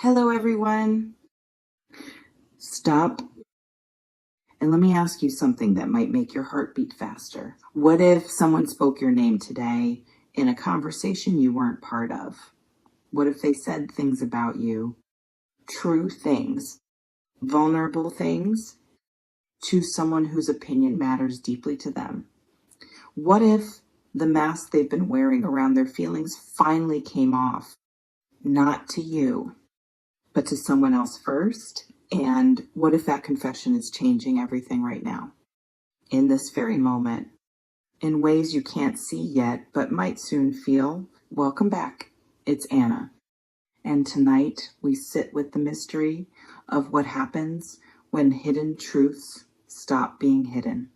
Hello, everyone. Stop and let me ask you something that might make your heart beat faster. What if someone spoke your name today in a conversation you weren't part of? What if they said things about you, true things, vulnerable things, to someone whose opinion matters deeply to them? What if the mask they've been wearing around their feelings finally came off, not to you, but to someone else first? And what if that confession is changing everything right now, in this very moment, in ways you can't see yet, but might soon feel? Welcome back. It's Anna. And tonight we sit with the mystery of what happens when hidden truths stop being hidden.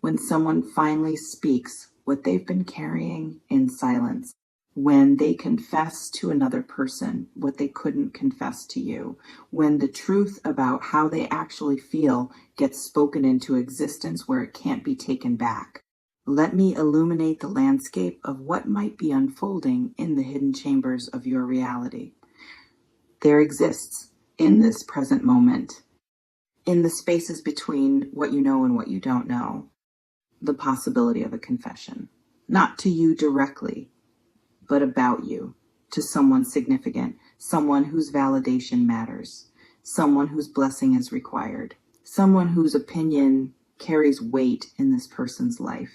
When someone finally speaks what they've been carrying in silence. When they confess to another person what they couldn't confess to you, when the truth about how they actually feel gets spoken into existence where it can't be taken back. Let me illuminate the landscape of what might be unfolding in the hidden chambers of your reality. There exists, in this present moment, in the spaces between what you know and what you don't know, the possibility of a confession. Not to you directly, but about you, to someone significant, someone whose validation matters, someone whose blessing is required, someone whose opinion carries weight in this person's life.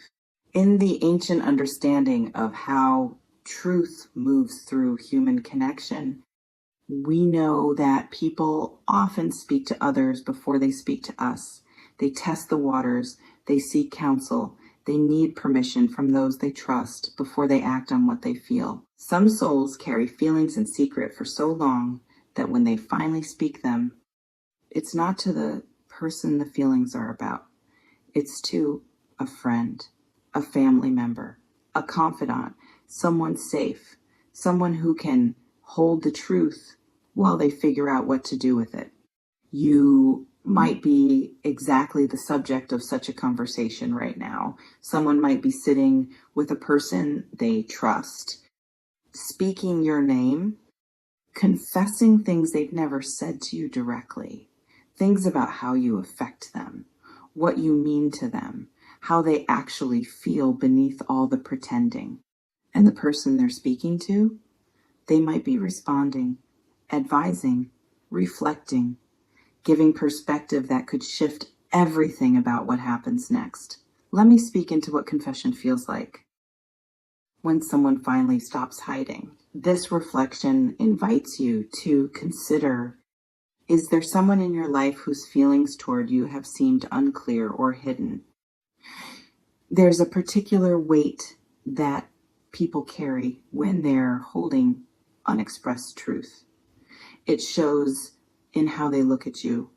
In the ancient understanding of how truth moves through human connection, we know that people often speak to others before they speak to us. They test the waters, they seek counsel, they need permission from those they trust before they act on what they feel. Some souls carry feelings in secret for so long that when they finally speak them, it's not to the person the feelings are about. It's to a friend, a family member, a confidant, someone safe, someone who can hold the truth while they figure out what to do with it. You might be exactly the subject of such a conversation right now. Someone might be sitting with a person they trust, speaking your name, confessing things they've never said to you directly, things about how you affect them, what you mean to them, how they actually feel beneath all the pretending. And the person they're speaking to, they might be responding, advising, reflecting, giving perspective that could shift everything about what happens next. Let me speak into what confession feels like when someone finally stops hiding. This reflection invites you to consider, is there someone in your life whose feelings toward you have seemed unclear or hidden? There's a particular weight that people carry when they're holding unexpressed truth. It shows in how they look at you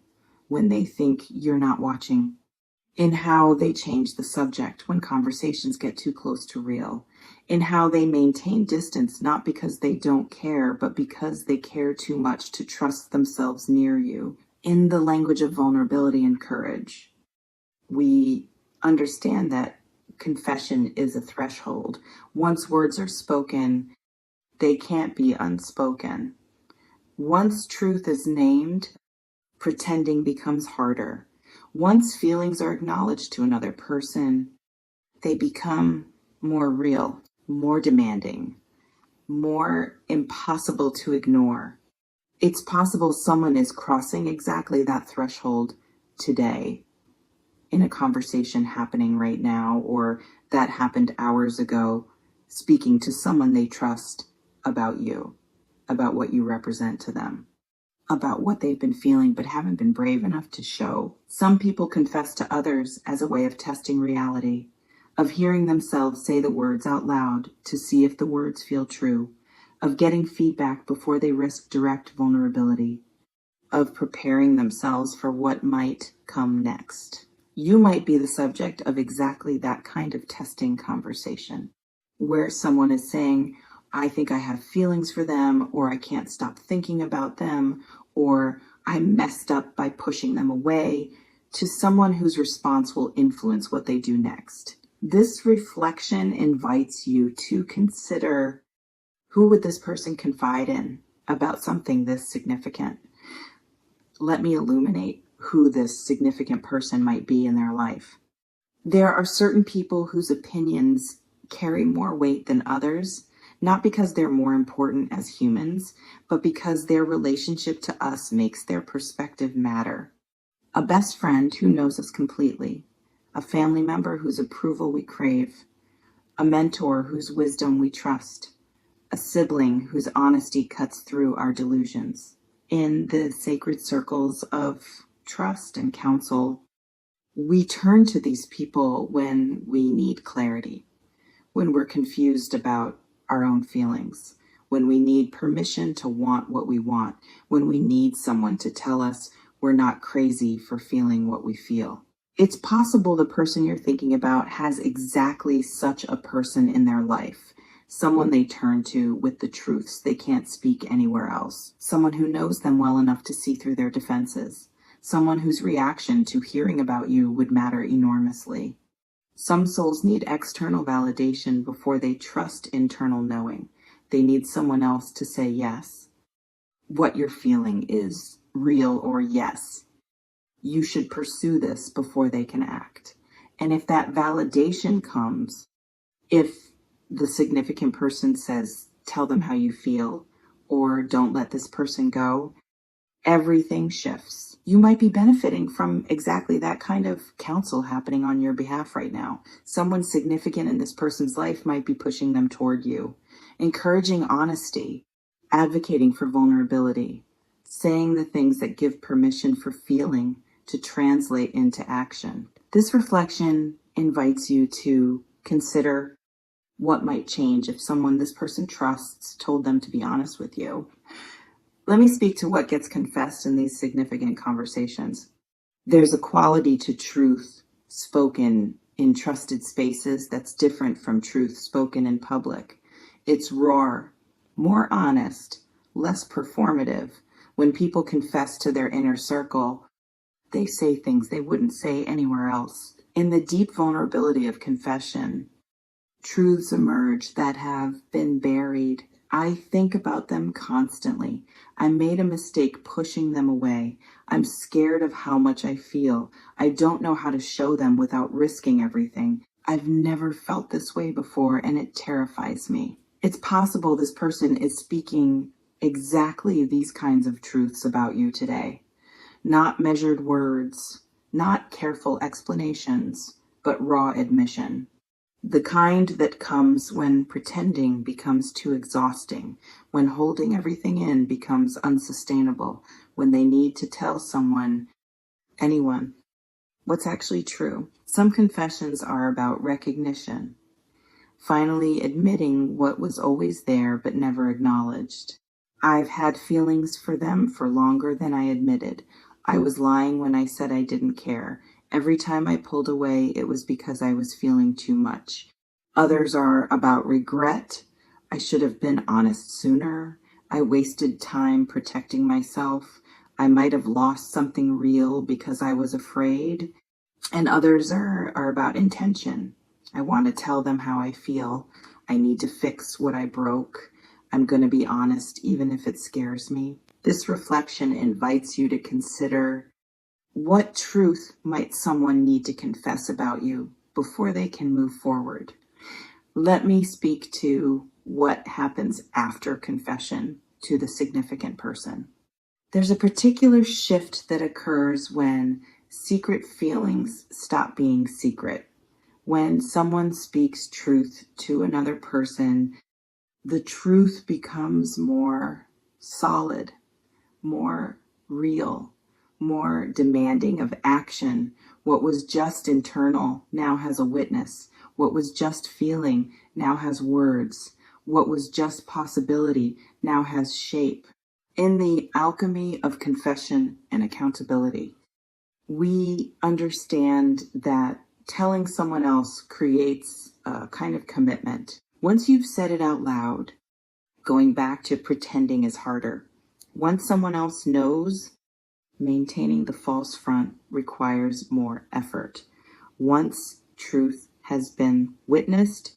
when they think you're not watching, in how they change the subject when conversations get too close to real, in how they maintain distance not because they don't care, but because they care too much to trust themselves near you. In the language of vulnerability and courage, we understand that confession is a threshold. Once words are spoken, they can't be unspoken. Once truth is named, pretending becomes harder. Once feelings are acknowledged to another person, they become more real, more demanding, more impossible to ignore. It's possible someone is crossing exactly that threshold today in a conversation happening right now, or that happened hours ago, speaking to someone they trust about you, about what you represent to them, about what they've been feeling but haven't been brave enough to show. Some people confess to others as a way of testing reality, of hearing themselves say the words out loud to see if the words feel true, of getting feedback before they risk direct vulnerability, of preparing themselves for what might come next. You might be the subject of exactly that kind of testing conversation, where someone is saying, I think I have feelings for them, or I can't stop thinking about them, or I messed up by pushing them away, to someone whose response will influence what they do next. This reflection invites you to consider, who would this person confide in about something this significant. Let me illuminate who this significant person might be in their life. There are certain people whose opinions carry more weight than others, not because they're more important as humans, but because their relationship to us makes their perspective matter. A best friend who knows us completely, a family member whose approval we crave, a mentor whose wisdom we trust, a sibling whose honesty cuts through our delusions. In the sacred circles of trust and counsel, we turn to these people when we need clarity, when we're confused about our own feelings, when we need permission to want what we want, when we need someone to tell us we're not crazy for feeling what we feel. It's possible the person you're thinking about has exactly such a person in their life, someone they turn to with the truths they can't speak anywhere else, someone who knows them well enough to see through their defenses, someone whose reaction to hearing about you would matter enormously. Some souls need external validation before they trust internal knowing. They need someone else to say yes. What you're feeling is real, or yes. You should pursue this before they can act. And if that validation comes, if the significant person says, tell them how you feel, or don't let this person go, everything shifts. You might be benefiting from exactly that kind of counsel happening on your behalf right now. Someone significant in this person's life might be pushing them toward you, encouraging honesty, advocating for vulnerability, saying the things that give permission for feeling to translate into action. This reflection invites you to consider what might change if someone this person trusts told them to be honest with you. Let me speak to what gets confessed in these significant conversations. There's a quality to truth spoken in trusted spaces that's different from truth spoken in public. It's raw, more honest, less performative. When people confess to their inner circle, they say things they wouldn't say anywhere else. In the deep vulnerability of confession, truths emerge that have been buried. I think about them constantly. I made a mistake pushing them away. I'm scared of how much I feel. I don't know how to show them without risking everything. I've never felt this way before, and it terrifies me. It's possible this person is speaking exactly these kinds of truths about you today. Not measured words, not careful explanations, but raw admission. The kind that comes when pretending becomes too exhausting, when holding everything in becomes unsustainable, when they need to tell someone, anyone, what's actually true. Some confessions are about recognition, finally admitting what was always there but never acknowledged. I've had feelings for them for longer than I admitted. I was lying when I said I didn't care. Every time I pulled away, it was because I was feeling too much. Others are about regret. I should have been honest sooner. I wasted time protecting myself. I might have lost something real because I was afraid. And others are about intention. I want to tell them how I feel. I need to fix what I broke. I'm going to be honest, even if it scares me. This reflection invites you to consider, what truth might someone need to confess about you before they can move forward? Let me speak to what happens after confession to the significant person. There's a particular shift that occurs when secret feelings stop being secret. When someone speaks truth to another person, the truth becomes more solid, more real, more demanding of action. What was just internal now has a witness. What was just feeling now has words. What was just possibility now has shape. In the alchemy of confession and accountability, we understand that telling someone else creates a kind of commitment. Once you've said it out loud, going back to pretending is harder. Once someone else knows, maintaining the false front requires more effort. Once truth has been witnessed,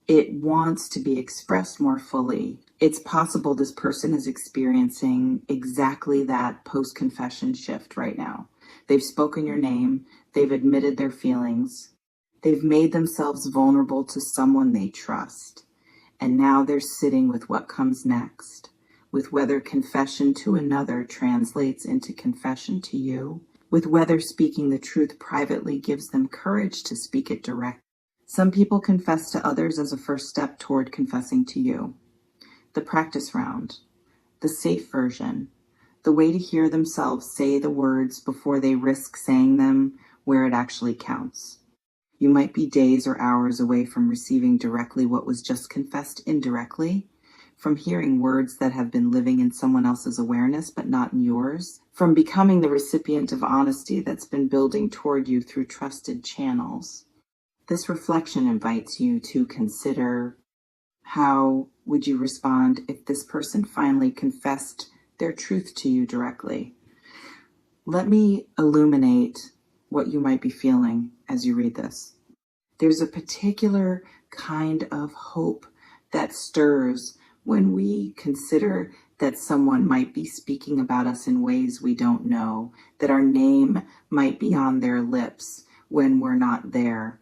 It wants to be expressed more fully. It's possible this person is experiencing exactly that post-confession shift right now. They've spoken your name, they've admitted their feelings, they've made themselves vulnerable to someone they trust, and now they're sitting with what comes next, with whether confession to another translates into confession to you, with whether speaking the truth privately gives them courage to speak it directly. Some people confess to others as a first step toward confessing to you. The practice round, the safe version, the way to hear themselves say the words before they risk saying them where it actually counts. You might be days or hours away from receiving directly what was just confessed indirectly, from hearing words that have been living in someone else's awareness but not in yours, from becoming the recipient of honesty that's been building toward you through trusted channels. This reflection invites you to consider, how would you respond if this person finally confessed their truth to you directly? Let me illuminate what you might be feeling as you read this. There's a particular kind of hope that stirs when we consider that someone might be speaking about us in ways we don't know, that our name might be on their lips when we're not there,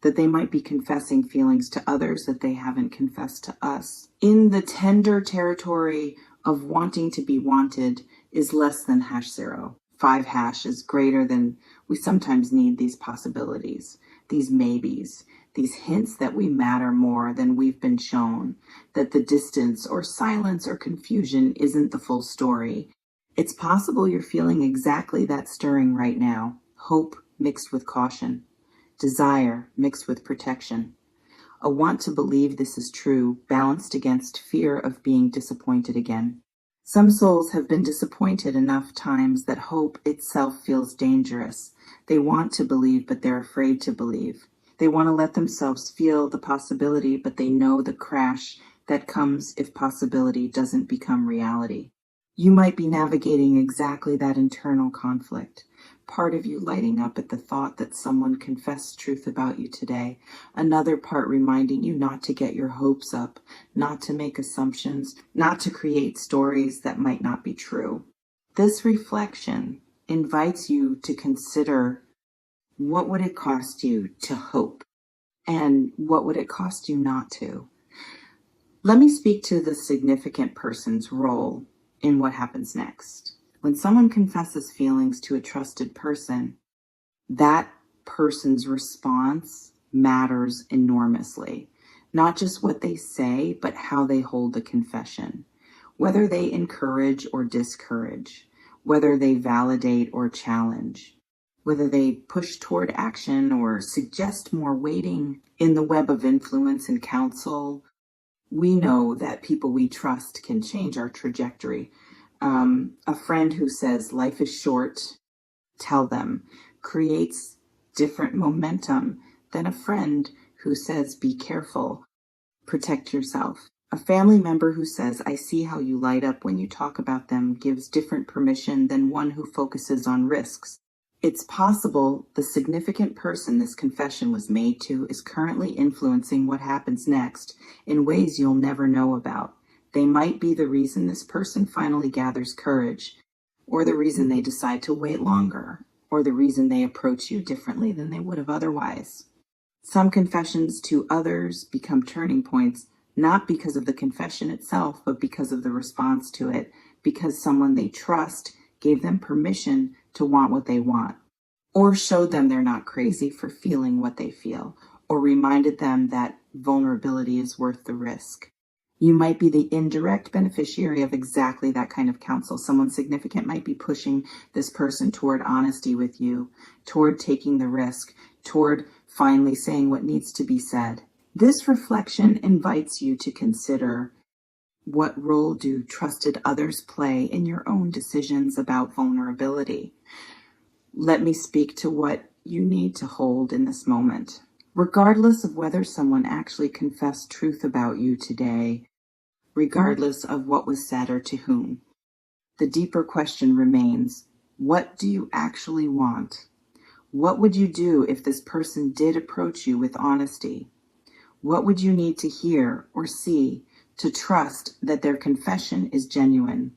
that they might be confessing feelings to others that they haven't confessed to us. In the tender territory of wanting to be wanted is less than #0. 5# is greater than we sometimes need these possibilities, these maybes, these hints that we matter more than we've been shown, that the distance or silence or confusion isn't the full story. It's possible you're feeling exactly that stirring right now, hope mixed with caution, desire mixed with protection, a want to believe this is true balanced against fear of being disappointed again. Some souls have been disappointed enough times that hope itself feels dangerous. They want to believe, but they're afraid to believe. They want to let themselves feel the possibility, but they know the crash that comes if possibility doesn't become reality. You might be navigating exactly that internal conflict. Part of you lighting up at the thought that someone confessed truth about you today. Another part reminding you not to get your hopes up, not to make assumptions, not to create stories that might not be true. This reflection invites you to consider, what would it cost you to hope? And what would it cost you not to? Let me speak to the significant person's role in what happens next. When someone confesses feelings to a trusted person, that person's response matters enormously. Not just what they say, but how they hold the confession. Whether they encourage or discourage, whether they validate or challenge, whether they push toward action or suggest more waiting. In the web of influence and counsel, we know that people we trust can change our trajectory. A friend who says life is short, tell them, creates different momentum than a friend who says be careful, protect yourself. A family member who says I see how you light up when you talk about them gives different permission than one who focuses on risks. It's possible the significant person this confession was made to is currently influencing what happens next in ways you'll never know about. They might be the reason this person finally gathers courage, or the reason they decide to wait longer, or the reason they approach you differently than they would have otherwise. Some confessions to others become turning points, not because of the confession itself, but because of the response to it, because someone they trust gave them permission to want what they want, or showed them they're not crazy for feeling what they feel, or reminded them that vulnerability is worth the risk. You might be the indirect beneficiary of exactly that kind of counsel. Someone significant might be pushing this person toward honesty with you, toward taking the risk, toward finally saying what needs to be said. This reflection invites you to consider, what role do trusted others play in your own decisions about vulnerability? Let me speak to what you need to hold in this moment. Regardless of whether someone actually confessed truth about you today, regardless of what was said or to whom, the deeper question remains, what do you actually want? What would you do if this person did approach you with honesty? What would you need to hear or see to trust that their confession is genuine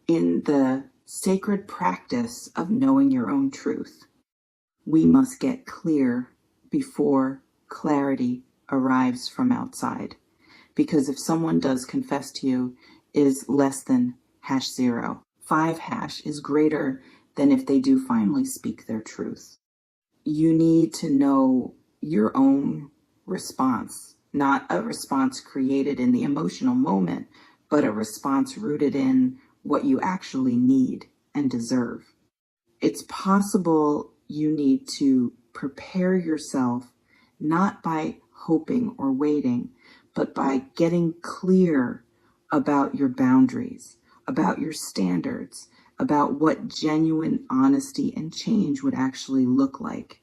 in the sacred practice of knowing your own truth? We must get clear before clarity arrives from outside. Because if someone does confess to you is less than #0, 5# is greater than if they do finally speak their truth. You need to know your own response, not a response created in the emotional moment, but a response rooted in what you actually need and deserve. It's possible you need to prepare yourself not by hoping or waiting, but by getting clear about your boundaries, about your standards, about what genuine honesty and change would actually look like,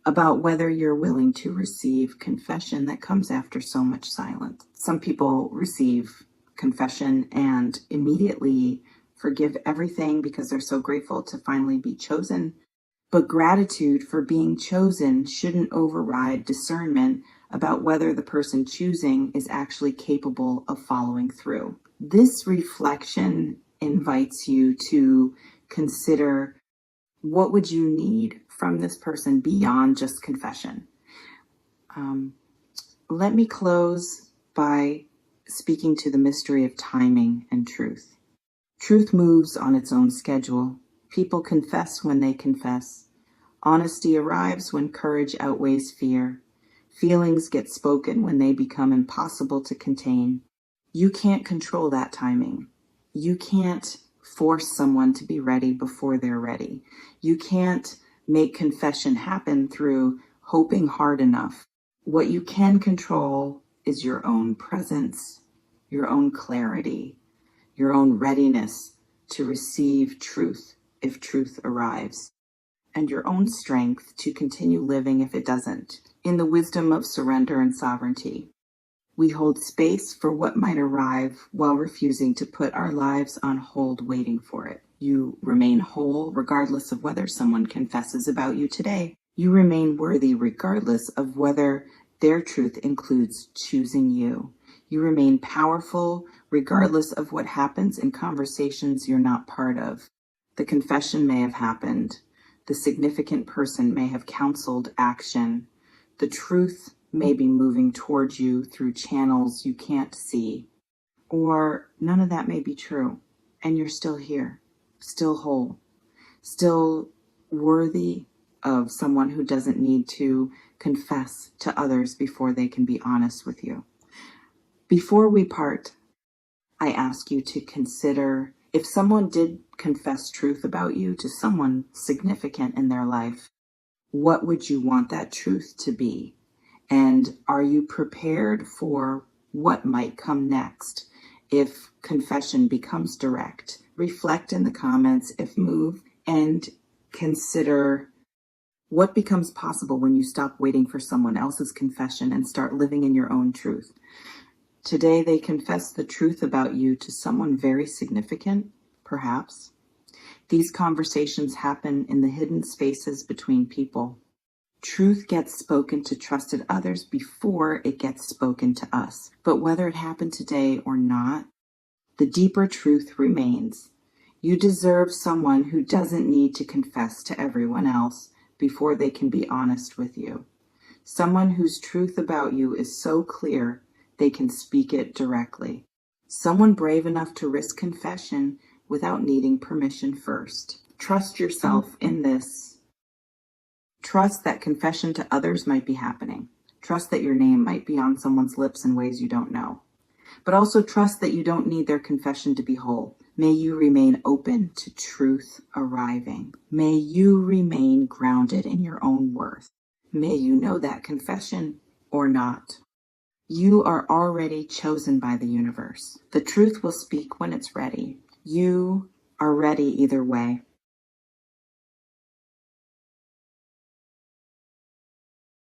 about whether you're willing to receive confession that comes after so much silence. Some people receive confession and immediately forgive everything because they're so grateful to finally be chosen. But gratitude for being chosen shouldn't override discernment about whether the person choosing is actually capable of following through. This reflection invites you to consider, what would you need from this person beyond just confession? Let me close by speaking to the mystery of timing and truth. Truth moves on its own schedule. People confess when they confess. Honesty arrives when courage outweighs fear. Feelings get spoken when they become impossible to contain. You can't control that timing. You can't force someone to be ready before they're ready. You can't make confession happen through hoping hard enough. What you can control is your own presence, your own clarity, your own readiness to receive truth if truth arrives, and your own strength to continue living if it doesn't. In the wisdom of surrender and sovereignty, we hold space for what might arrive while refusing to put our lives on hold waiting for it. You remain whole regardless of whether someone confesses about you today. You remain worthy regardless of whether their truth includes choosing you. You remain powerful regardless of what happens in conversations you're not part of. The confession may have happened. The significant person may have counseled action. The truth may be moving towards you through channels you can't see. Or none of that may be true, and you're still here, still whole, still worthy of someone who doesn't need to confess to others before they can be honest with you. Before we part, I ask you to consider, if someone did confess truth about you to someone significant in their life, what would you want that truth to be? And are you prepared for what might come next if confession becomes direct? Reflect in the comments if moved, and consider what becomes possible when you stop waiting for someone else's confession and start living in your own truth. Today, they confess the truth about you to someone very significant, perhaps. These conversations happen in the hidden spaces between people. Truth gets spoken to trusted others before it gets spoken to us. But whether it happened today or not, the deeper truth remains. You deserve someone who doesn't need to confess to everyone else before they can be honest with you. Someone whose truth about you is so clear they can speak it directly. Someone brave enough to risk confession without needing permission first. Trust yourself in this. Trust that confession to others might be happening. Trust that your name might be on someone's lips in ways you don't know. But also trust that you don't need their confession to be whole. May you remain open to truth arriving. May you remain grounded in your own worth. May you know that confession or not. You are already chosen by the universe. The truth will speak when it's ready. You are ready either way.